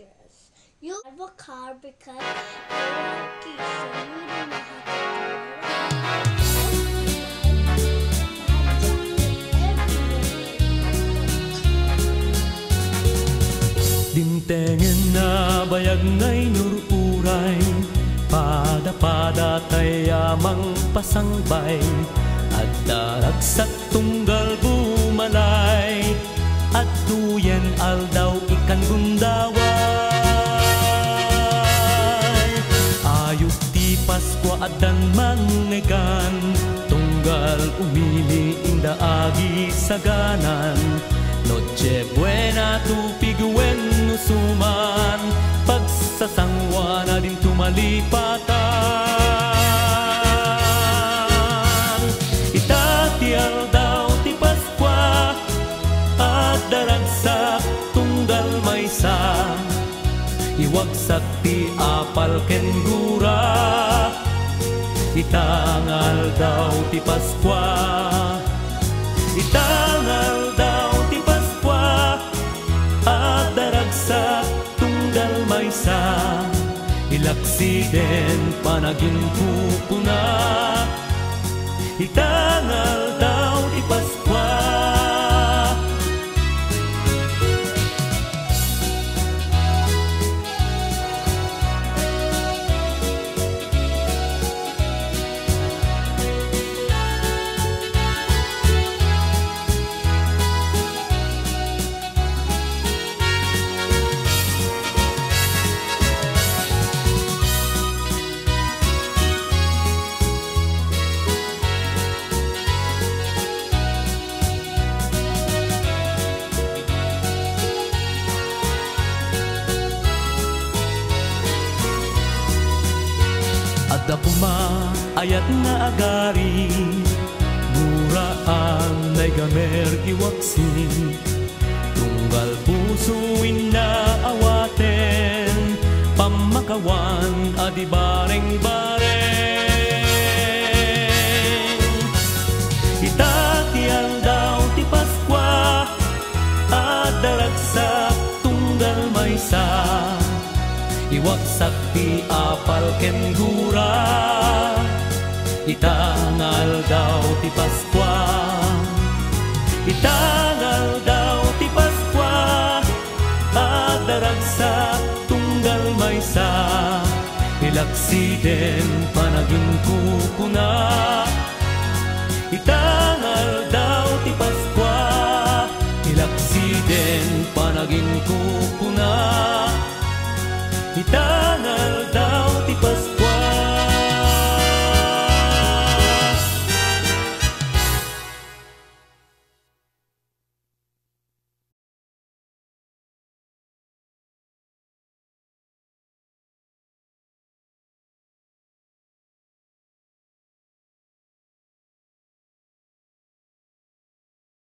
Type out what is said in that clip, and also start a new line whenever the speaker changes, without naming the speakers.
dangerous. You have a car because you're lucky, so you don't know how to drive.
Dintengen na bayag ngay nururay, pada-pada tayamang pasangbay, at daragsak tunggal bumalay, at tuyen aldaw ikan gundaway. Ayot ti Pasko adan mangegan, tunggal umili inda agi saganan. Noche buena tupig wen nusuman, pagsasangwa na din tumalipatan. Itatial daw ti Paskwa at daragsak tunggal maysa, iwagsak ti apal ken gura. Itangal daw ti Paskwa, itangal daw ti Paskwa at daragsak tunggal maysa, ilaksiden panaging pupuna. Itangal daw ti Paskwa. Adda puma ayat na agari, muraan na'y gamer iwaksin, tunggal pusuin na awaten, pamakawan adi bareng-bareng. Itatial daw ti Paskwa at daragsak tunggal maysa, iwagsak ti apal ken gura. Itangal daw ti Paskwa, itangal daw ti Paskwa at daragsak tunggal maysa, ilaksiden panaging kupuna. Itangal